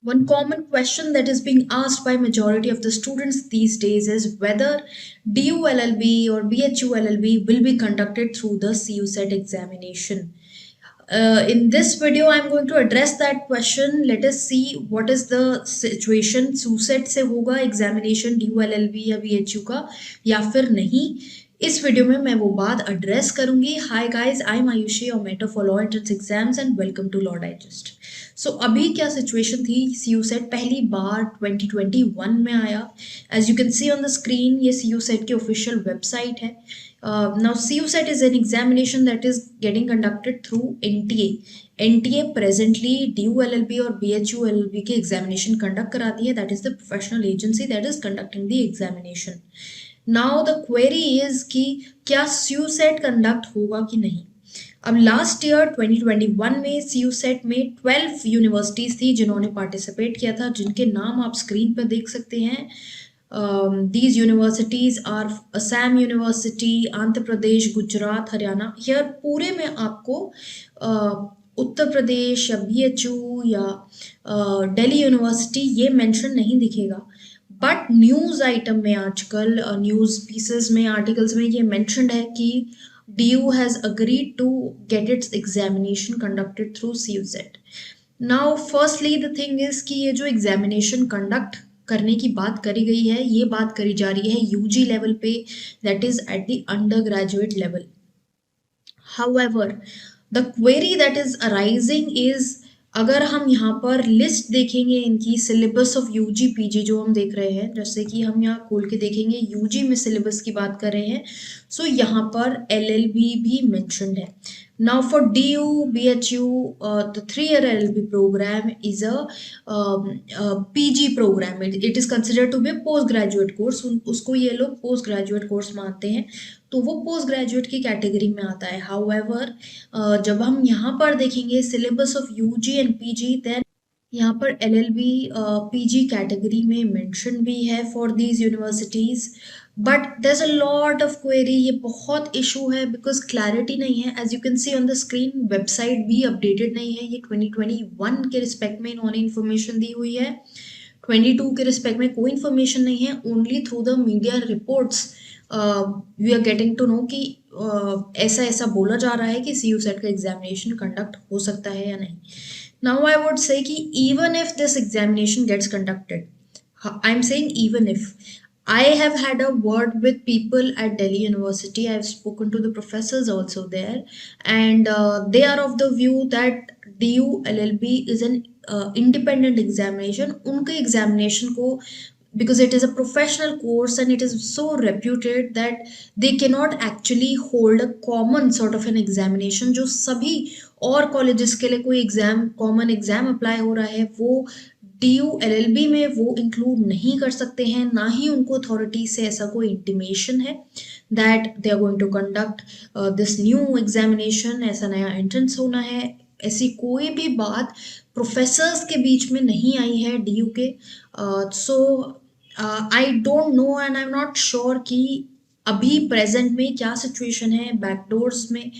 One common question that is being asked by majority of the students these days is whether DULLB or BHULLB will be conducted through the CUSET examination. In this video, I'm going to address that question. Let us see what is the situation. CUSET से होगा examination DULLB या BHU का या फिर नहीं. इस video में मैं वो बात एड्रेस करूंगी. Hi guys, I am Ayushi और mentor for law entrance exams and welcome to law digest. So अभी क्या सिचुएशन थी. CUSET पहली बार 2021 में आया. As you can see on the screen, ये CUSET की ऑफिशियल वेबसाइट है. Now CUSET is an examination that is getting conducted through NTA. NTA presently DULLB और BHULLB के examination conduct कराती है. That is the professional agency that is conducting the examination. Now the query is कि क्या CUSET conduct होगा कि नहीं. अब लास्ट ईयर 2021 में CUSET में 12 यूनिवर्सिटीज थी जिन्होंने पार्टिसिपेट किया था, जिनके नाम आप स्क्रीन पर देख सकते हैं. These universities are Assam University, Andhra Pradesh, Gujarat, Haryana. Here पूरे में आपको उत्तर प्रदेश या BHU या दिल्ली यूनिवर्सिटी ये मेंशन नहीं दिखेगा. बट न्यूज़ आइटम में आजकल न्यूज़ पीसेस में, आर्टिकल्स में ये मेंशन्ड है कि DU has agreed to get its examination conducted through CUSET. Now firstly the thing is कि ये जो examination conduct करने की बात करी गई है, ये बात करी जा रही है UG लेवल पे, that is at the undergraduate level. However, the query that is arising is, अगर हम यहाँ पर लिस्ट देखेंगे इनकी सिलेबस ऑफ UG PG जो हम देख रहे हैं, जैसे कि हम यहाँ खोल के देखेंगे UG में सिलेबस की बात कर रहे हैं, सो यहाँ पर LLB भी मेंशन्ड है. Now for DU, BHU, the 3-year LLB program is a PG program. It is considered to be a postgraduate course. उसको ये लोग पोस्ट ग्रेजुएट कोर्स मानते हैं, तो वो पोस्ट ग्रेजुएट की कैटेगरी में आता है. हाउएवर जब हम यहाँ पर देखेंगे syllabus of UG and PG, then यहाँ पर LLB PG कैटेगरी में मेंशन भी है for these universities. But there is a lot of query. ये बहुत इशू है बिकॉज क्लैरिटी नहीं है. As you can see on the screen, website भी अपडेटेड नहीं है. ये 2021 के रिस्पेक्ट में इन्होंने इन्फॉर्मेशन दी हुई है. 22 के रिस्पेक्ट में कोई इन्फॉर्मेशन नहीं है. Only through the media reports we are getting to know कि ऐसा ऐसा बोला जा रहा है कि CUSET का एग्जामिनेशन कंडक्ट हो सकता है या नहीं. Now I would say कि even if this examination gets conducted, I'm saying even if, I have had a word with people at Delhi University. I've spoken to the professors also there, and they are of the view that DU LLB is an independent examination. उनके examination को, because it is a professional course and it is so reputed, that they cannot actually hold a common sort of an examination जो सभी और colleges के लिए कोई exam, common exam apply हो रहा है, वो DU LLB में वो इंक्लूड नहीं कर सकते हैं. ना ही उनको अथॉरिटी से ऐसा कोई इंटीमेशन है that they are going to conduct this new examination, ऐसा नया एंट्रेंस होना है. ऐसी कोई भी बात प्रोफेसर्स के बीच में नहीं आई है DU के. So I don't know and I am not sure कि अभी प्रेजेंट में क्या सिचुएशन है बैकडोर्स में.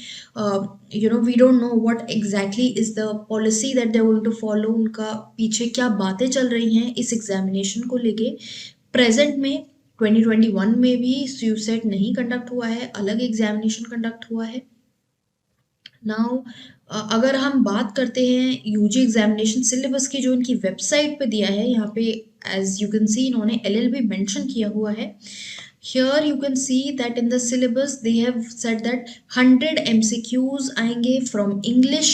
We don't know what exactly is the policy that they are going to follow. उनका पीछे क्या बातें चल रही हैं इस एग्जामिनेशन को लेके. प्रेजेंट में 2021 में भी CUSET नहीं कंडक्ट हुआ है, अलग एग्जामिनेशन कंडक्ट हुआ है. नाउ अगर हम बात करते हैं UG एग्जामिनेशन सिलेबस की, जो इनकी वेबसाइट पे दिया है, यहाँ पे एज यू कैन सी इन्होंने LLB मेंशन किया हुआ है. Here you can see that in the syllabus they have said that 100 MCQs आएंगे from English,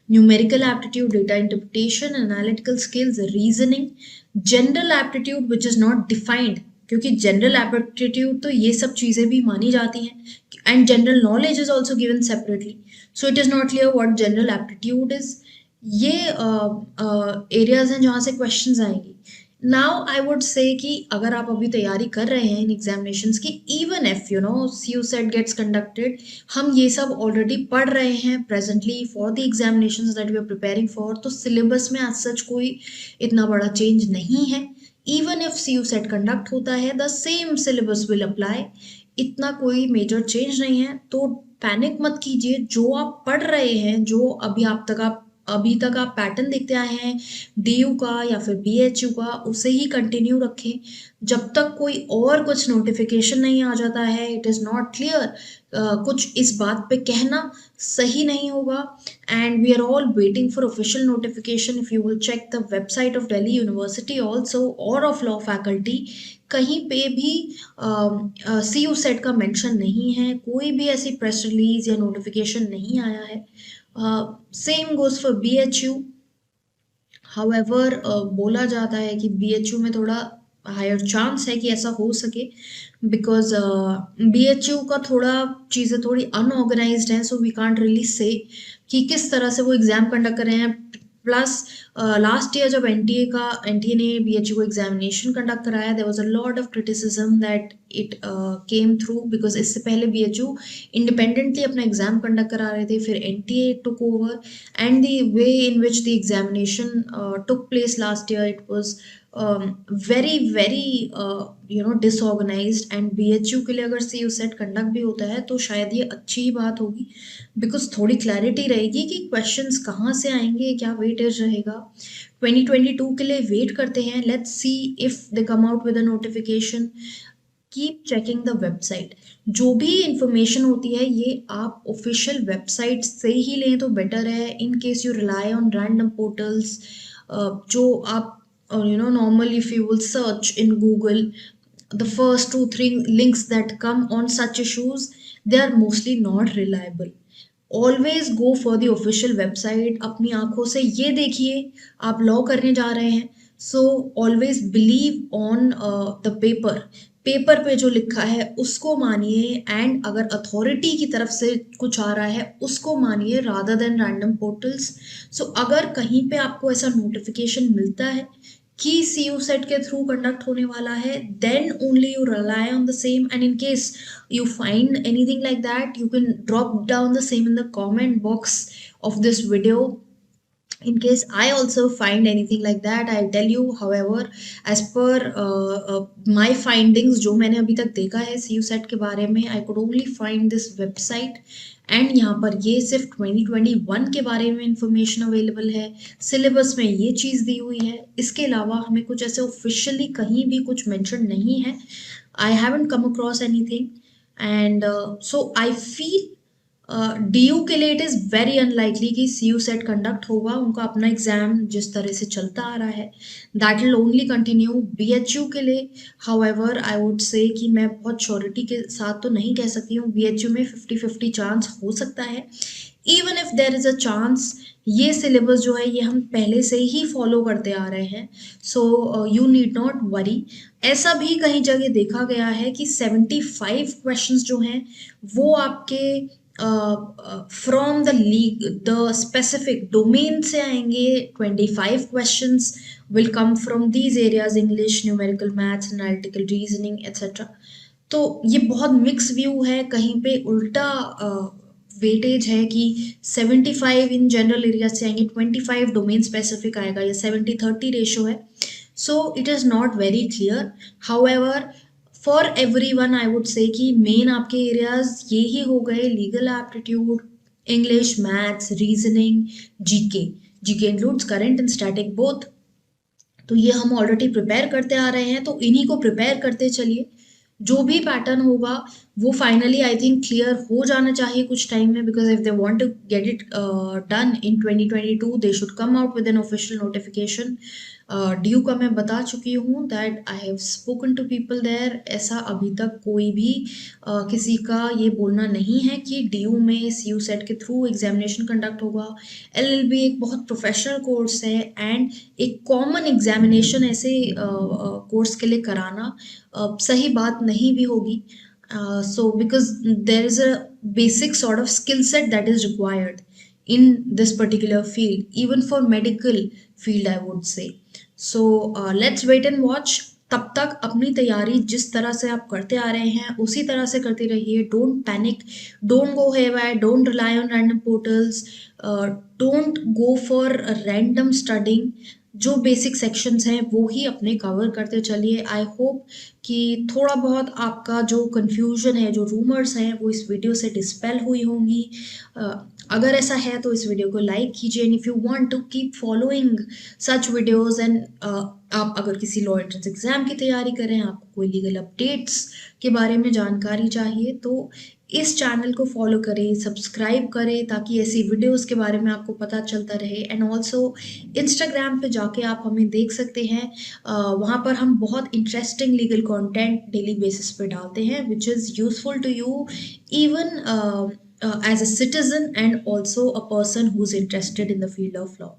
numerical aptitude, data interpretation, analytical skills, reasoning, general aptitude which is not defined, क्योंकि general aptitude तो ये सब चीज़ें भी मानी जाती हैं, and general knowledge is also given separately, so it is not clear what general aptitude is. ये areas हैं जहाँ से questions आएंगी. नाउ आई वुड से कि अगर आप अभी तैयारी कर रहे हैं इन एग्जामिनेशंस की, even if CUSET gets conducted, हम ये सब ऑलरेडी पढ़ रहे हैं presently for the examinations that we are preparing for, तो सिलेबस में आज सच कोई इतना बड़ा चेंज नहीं है. इवन इफ CUSET कंडक्ट होता है, the same syllabus will apply. इतना कोई मेजर चेंज नहीं है, तो पैनिक मत कीजिए. जो आप पढ़ रहे हैं, जो अभी आप तक आप अभी तक आप पैटर्न देखते आए हैं डीयू का या फिर बीएचयू का, उसे ही कंटिन्यू रखें जब तक कोई और कुछ नोटिफिकेशन नहीं आ जाता है। इट इज़ नॉट क्लियर, कुछ इस बात पे कहना सही नहीं होगा। And we are all waiting for official notification. If you will check the website of Delhi university also और ऑफ लॉ फैकल्टी, कहीं पे भी सी यू सेट का मेंशन नहीं है, कोई भी ऐसी प्रेस रिलीज या नोटिफिकेशन नहीं आया है। Same goes for B H U. However बोला जाता है कि बी एच यू में थोड़ा हायर चांस है कि ऐसा हो सके, बिकॉज बी एच यू का थोड़ा चीज़ें थोड़ी अनऑर्गेनाइज्ड हैं, so we can't really say कि किस तरह से वो एग्ज़ाम कंडक्ट कर रहे हैं। प्लस लास्ट ईयर जब एनटीए ने बीएचयू को एग्जामिनेशन कंडक्ट कराया, there was a lot of criticism that it came through, because इससे पहले बीएचयू इंडिपेंडेंटली अपना एग्जाम कंडक्ट करा रहे थे, फिर NTA took over and the way in which the examination took place last year, it was very very disorganised. एंड BHU के लिए अगर सी यू सेट कंडक्ट भी होता है तो शायद ये अच्छी बात होगी, बिकॉज थोड़ी क्लैरिटी रहेगी कि क्वेश्चंस कहाँ से आएंगे, क्या वेटेज रहेगा। 2022 के लिए वेट करते हैं, let's see if they come out with a notification. Keep checking the website. जो भी इंफॉर्मेशन होती है ये आप ऑफिशियल वेबसाइट से ही लें तो बेटर है, in case you rely on random portals. जो आप normally if you will search in Google, the first 2-3 links that come on such issues, they are mostly not reliable. Always go for the official website. अपनी आंखों से ये देखिए, आप law करने जा रहे हैं, so always believe on the paper. Paper पे जो लिखा है उसको मानिए, एंड अगर अथॉरिटी की तरफ से कुछ आ रहा है उसको मानिए rather than random portals. So अगर कहीं पे आपको ऐसा नोटिफिकेशन मिलता है कि सी यू सेट के थ्रू कंडक्ट होने वाला है, then only you rely on the same. And in case you find anything like that, you can drop down the same in the comment box of this video. In case I also find anything like that, I'll tell you. However, as per my findings, जो मैंने अभी तक देखा है सी U SET के बारे में, I could only find this website, and यहाँ पर ये सिर्फ 2021 के बारे में इंफॉर्मेशन अवेलेबल है, सिलेबस में ये चीज़ दी हुई है, इसके अलावा हमें कुछ ऐसे ऑफिशियली कहीं भी कुछ मेंशन नहीं है। I haven't come across anything, and so I feel DU के लिए इट इज़ वेरी अनलाइकली कि सी यू सेट कंडक्ट होगा। उनका अपना एग्जाम जिस तरह से चलता आ रहा है that will only continue. B H U के लिए हाउएवर आई वुड से कि मैं बहुत श्योरिटी के साथ तो नहीं कह सकती हूँ, बी एच यू में 50-50 चांस हो सकता है। Even if there is a chance, ये सिलेबस जो है ये हम पहले से ही फॉलो करते आ रहे हैं, so you need not worry. ऐसा भी कहीं जगह देखा गया है कि 75 क्वेश्चंस जो हैं वो आपके from the league the specific domain से आएंगे। 25 questions will come from these areas, English, numerical, maths, analytical, reasoning etcetera. तो ये बहुत मिक्स व्यू है, कहीं पे उल्टा वेटेज है कि 75 इन जनरल एरिया से आएंगे, 25 डोमेन स्पेसिफिक आएगा, या 70-30 रेशो है। So it is not very clear. However for everyone I would say कि मेन आपके एरियाज ये ही हो गए, legal aptitude, English, maths, reasoning, GK. GK includes current and static both. तो ये हम ऑलरेडी प्रिपेयर करते आ रहे हैं, तो इन्हीं को प्रिपेयर करते चलिए। जो भी पैटर्न होगा वो फाइनली आई थिंक क्लियर हो जाना चाहिए कुछ टाइम में, because if they want to get it done in 2022 they should come out with an official notification. DU का मैं बता चुकी हूँ that I have spoken to people there. ऐसा अभी तक कोई भी किसी का ये बोलना नहीं है कि ड्यू में सी यू सेट के थ्रू एग्जामिनेशन कंडक्ट होगा। एलएलबी एक बहुत प्रोफेशनल कोर्स है, एंड एक कॉमन एग्जामिनेशन ऐसे कोर्स के लिए कराना सही बात नहीं भी होगी। So because there is a basic sort of skill set that is required in this particular field, even for medical field I would say. So let's wait and watch. तब तक अपनी तैयारी जिस तरह से आप करते आ रहे हैं उसी तरह से करते रहिए। Don't panic, don't go haywire, don't rely on random portals, don't go for random studying. जो बेसिक सेक्शंस हैं वो ही अपने कवर करते चलिए। आई होप कि थोड़ा बहुत आपका जो कन्फ्यूजन है, जो रूमर्स हैं, वो इस वीडियो से डिस्पेल हुई होंगी। अगर ऐसा है तो इस वीडियो को लाइक कीजिए, and if you want to keep following such videos, and आप अगर किसी लॉ एंट्रेंस एग्जाम की तैयारी करें, आपको कोई लीगल अपडेट्स के बारे में जानकारी चाहिए, तो इस चैनल को फॉलो करें, सब्सक्राइब करें, ताकि ऐसी वीडियोस के बारे में आपको पता चलता रहे। एंड ऑल्सो इंस्टाग्राम पे जाके आप हमें देख सकते हैं, वहाँ पर हम बहुत interesting legal content daily basis पे डालते हैं, which is useful to you even as a citizen and also a person who's interested in the field of law.